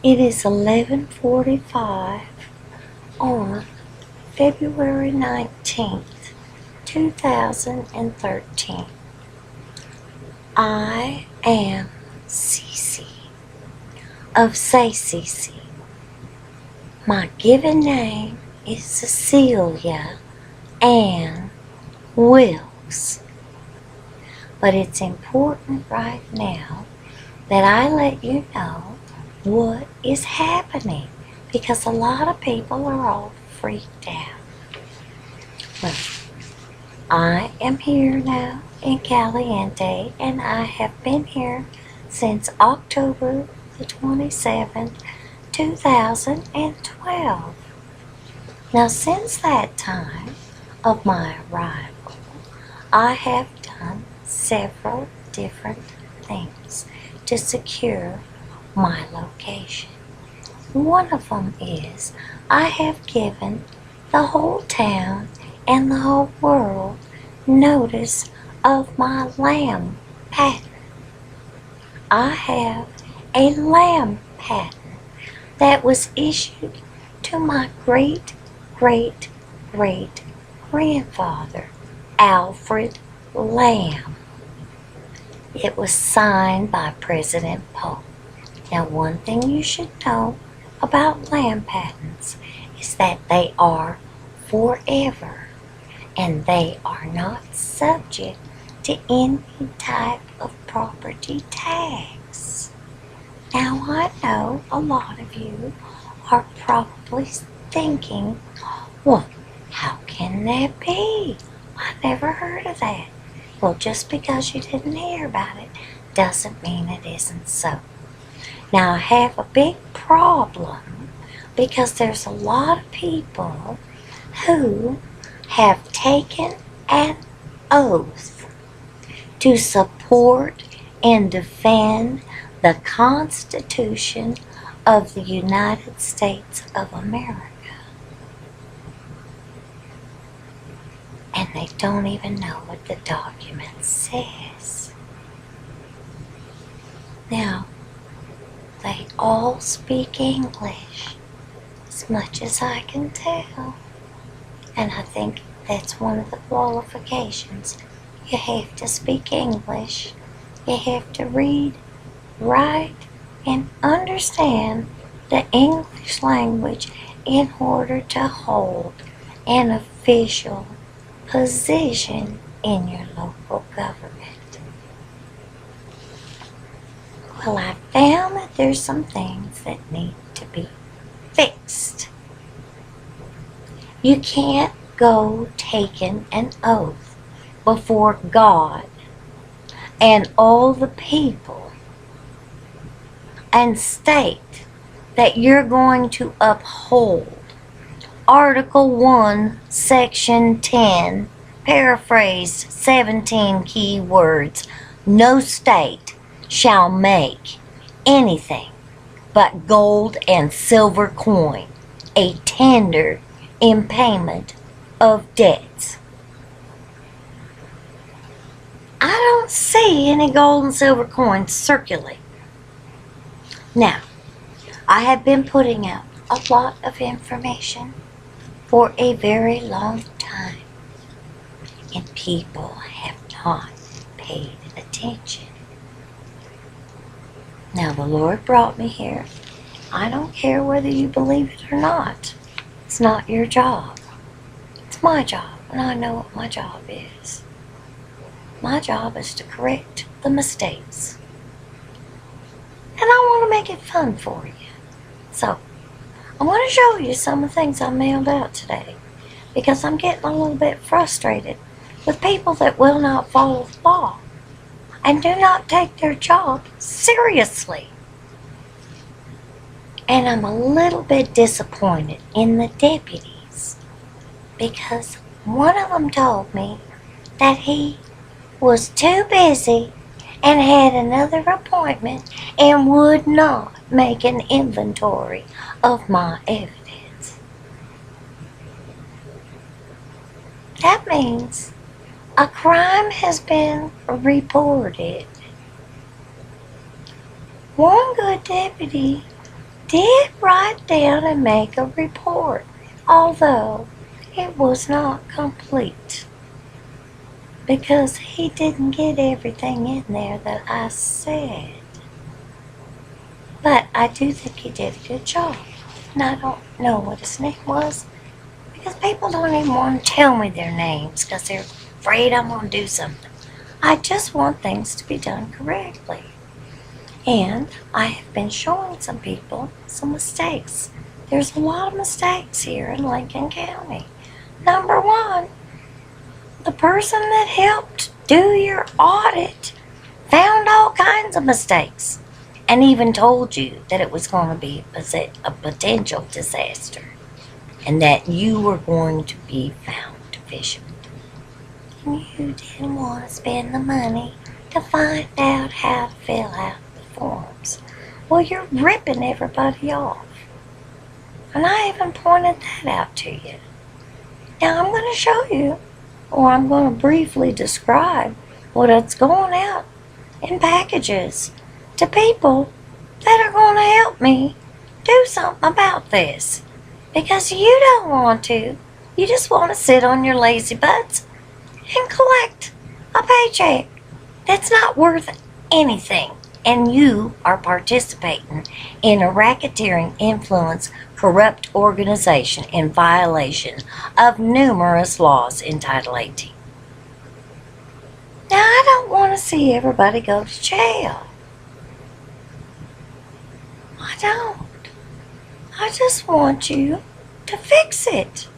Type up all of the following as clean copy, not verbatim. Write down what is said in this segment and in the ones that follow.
It is 11:45 on February 19th, 2013. I am Cece of Say Cece. My given name is Cecilia Ann Wilkes. But it's important right now that I let you know what is happening, because a lot of people are all freaked out. Well, I am here now in Caliente, and I have been here since October the 27th, 2012. Now, since that time of my arrival, I have done several different things to secure my location. One of them is I have given the whole town and the whole world notice of my lamb pattern. I have a lamb pattern that was issued to my great-great-great-grandfather, Alfred Lamb. It was signed by President Polk. Now, one thing you should know about lamb patents is that they are forever, and they are not subject to any type of property tax. Now, I know a lot of you are probably thinking, well, how can that be? I never heard of that. Well, just because you didn't hear about it doesn't mean it isn't so. Now, I have a big problem because there's a lot of people who have taken an oath to support and defend the Constitution of the United States of America. And they don't even know what the document says. Now, they all speak English, as much as I can tell. And I think that's one of the qualifications. You have to speak English. You have to read, write, and understand the English language in order to hold an official position in your local government. Well, I found that there's some things that need to be fixed. You can't go taking an oath before God and all the people and state that you're going to uphold Article 1, Section 10, paraphrased 17 key words, no state shall make anything but gold and silver coin a tender in payment of debts. I don't see any gold and silver coins circulating. Now, I have been putting out a lot of information for a very long time, and people have not paid attention. Now, the Lord brought me here. I don't care whether you believe it or not. It's not your job. It's my job, and I know what my job is. My job is to correct the mistakes. And I want to make it fun for you. So, I want to show you some of the things I mailed out today, because I'm getting a little bit frustrated with people that will not follow the law and do not take their job seriously. And I'm a little bit disappointed in the deputies, because one of them told me that he was too busy and had another appointment and would not make an inventory of my evidence. That means a crime has been reported. One good deputy did write down and make a report, although it was not complete because he didn't get everything in there that I said. But I do think he did a good job. And I don't know what his name was because people don't even want to tell me their names because they're afraid I'm going to do something. I just want things to be done correctly. And I have been showing some people some mistakes. There's a lot of mistakes here in Lincoln County. Number one, the person that helped do your audit found all kinds of mistakes and even told you that it was going to be a potential disaster and that you were going to be found deficient. And you didn't want to spend the money to find out how to fill out the forms. Well, you're ripping everybody off. And I even pointed that out to you. Now I'm going to show you, or I'm going to briefly describe what's going out in packages to people that are going to help me do something about this. Because you don't want to. You just want to sit on your lazy butts and collect a paycheck that's not worth anything. And you are participating in a racketeering, influence, corrupt organization in violation of numerous laws in Title 18. Now, I don't want to see everybody go to jail. I don't. I just want you to fix it.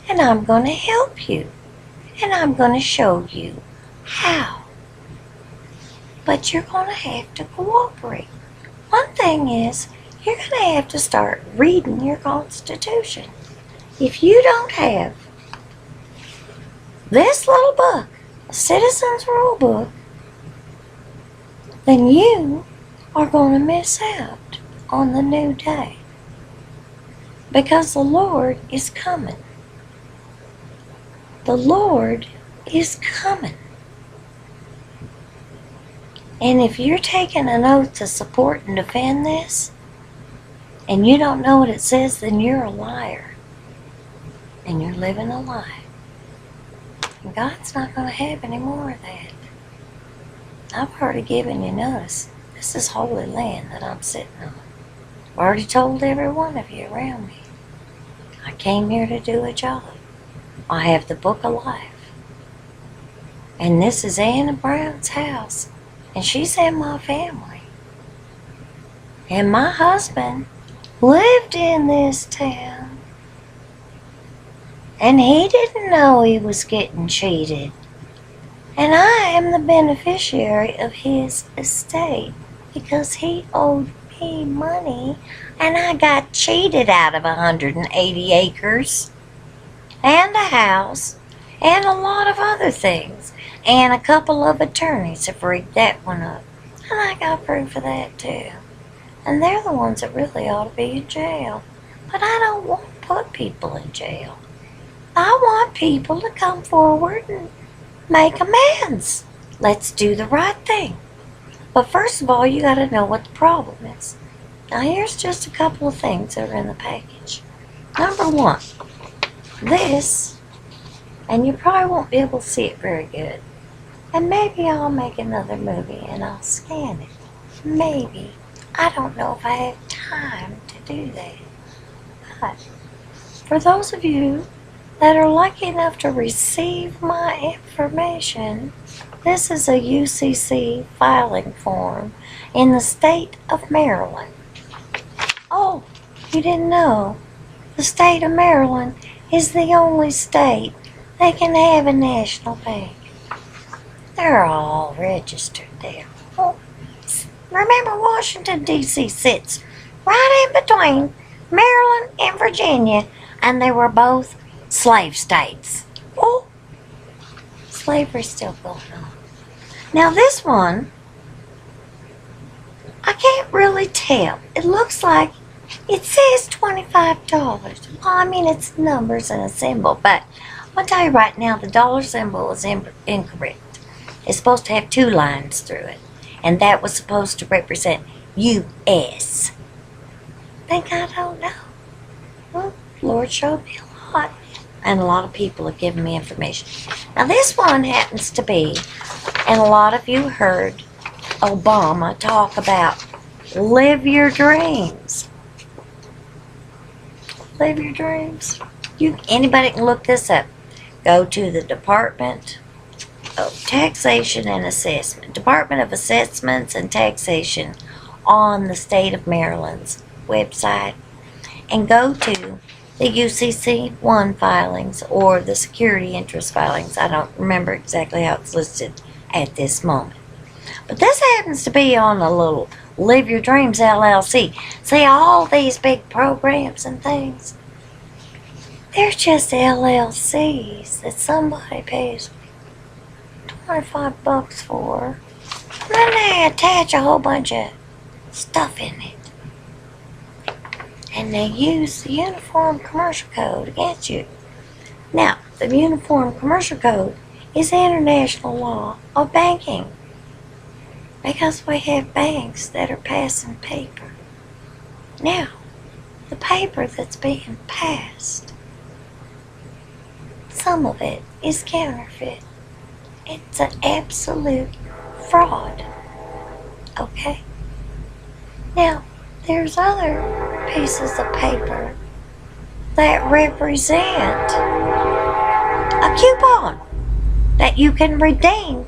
And I'm going to help you. And I'm going to show you how. But you're going to have to cooperate. One thing is, you're going to have to start reading your Constitution. If you don't have this little book, a Citizen's Rule Book, then you are going to miss out on the new day. Because the Lord is coming. The Lord is coming. And if you're taking an oath to support and defend this, and you don't know what it says, then you're a liar. And you're living a lie. And God's not going to have any more of that. I've already given you notice. This is holy land that I'm sitting on. I've already told every one of you around me. I came here to do a job. I have the book of life. And this is Anna Brown's house. And she's in my family. And my husband lived in this town. And he didn't know he was getting cheated. And I am the beneficiary of his estate because he owed me money and I got cheated out of 180 acres and a house and a lot of other things. And a couple of attorneys have rigged that one up. And I got proof of that too. And they're the ones that really ought to be in jail. But I don't want to put people in jail. I want people to come forward and make amends. Let's do the right thing. But first of all, you got to know what the problem is. Now here's just a couple of things that are in the package. Number one, this, and you probably won't be able to see it very good. And maybe I'll make another movie and I'll scan it. Maybe. I don't know if I have time to do that. But for those of you that are lucky enough to receive my information, this is a UCC filing form in the state of Maryland. Oh, you didn't know? The state of Maryland is the only state that can have a national bank. They're all registered there. Well, remember, Washington, D.C. sits right in between Maryland and Virginia, and they were both slave states. Oh, slavery's still going on. Now this one, I can't really tell. It looks like it says $25. Well, I mean, it's numbers and a symbol, but I'll tell you right now, the dollar symbol is incorrect. It's supposed to have two lines through it, and that was supposed to represent U.S. Think I don't know? Well, Lord showed me a lot. And a lot of people have given me information. Now this one happens to be, and a lot of you heard Obama talk about live your dreams. Live your dreams. Anybody can look this up. Go to the Department of Taxation and Assessment. Department of Assessments and Taxation on the state of Maryland's website. And go to the UCC1 filings or the security interest filings. I don't remember exactly how it's listed at this moment. But this happens to be on a little Live Your Dreams LLC. See, all these big programs and things, they're just LLCs that somebody pays $25 for. And then they attach a whole bunch of stuff in it. And they use the Uniform Commercial Code against you. Now, the Uniform Commercial Code is international law of banking. Because we have banks that are passing paper. Now, the paper that's being passed, some of it is counterfeit. It's an absolute fraud. Okay? Now, there's other pieces of paper that represent a coupon that you can redeem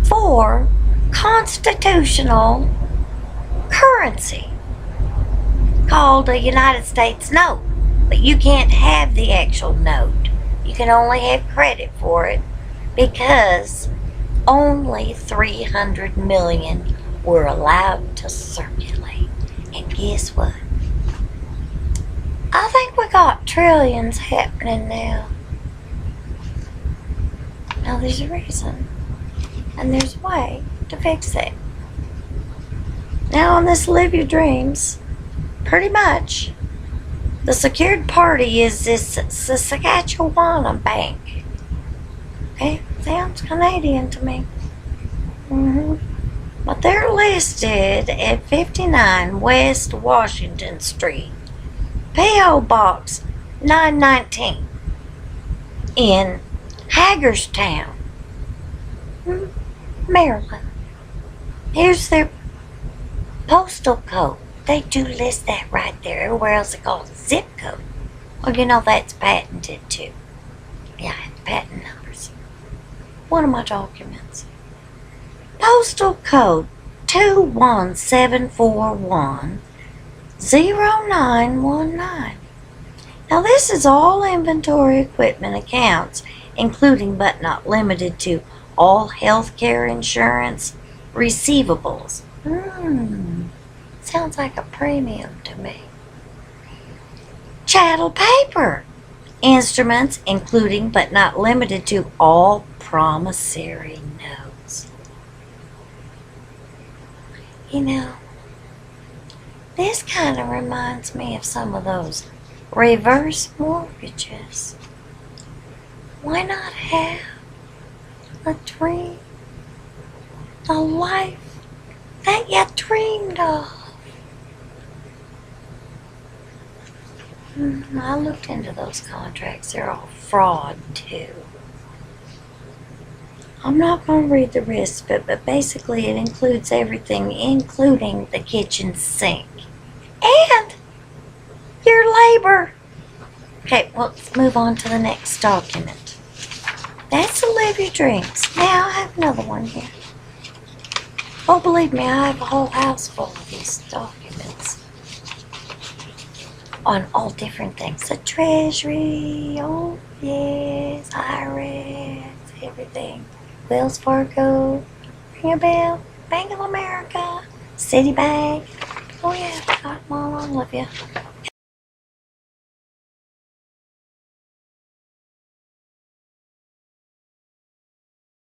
for constitutional currency called a United States note. But you can't have the actual note. You can only have credit for it because only 300 million were allowed to circulate. And guess what? I think we got trillions happening now. Now there's a reason. And there's a way to fix it. Now on this Live Your Dreams, pretty much, the secured party is this Saskatchewan Bank. Okay, sounds Canadian to me. But they're listed at 59 West Washington Street, P.O. Box 919 in Hagerstown, Maryland. Here's their postal code. They do list that right there. Everywhere else they call it zip code. Well, you know that's patented too. Yeah, patent numbers. One of my documents. Postal code 21741 0919. Now this is all inventory equipment accounts, including but not limited to all healthcare insurance receivables. Sounds like a premium to me. Chattel paper instruments, including but not limited to all promissory notes. You know, this kind of reminds me of some of those reverse mortgages. Why not have a dream, a life that you dreamed of? I looked into those contracts. They're all fraud too. I'm not going to read the rest of it, but basically it includes everything, including the kitchen sink and your labor. Okay, well, let's move on to the next document. That's the Live Your Dreams. Now I have another one here. Oh, believe me, I have a whole house full of these documents on all different things. The Treasury, oh yes, IRS, everything. Wells Fargo, ring a bell, Bank of America, Citibank. Oh yeah, I got them all of you.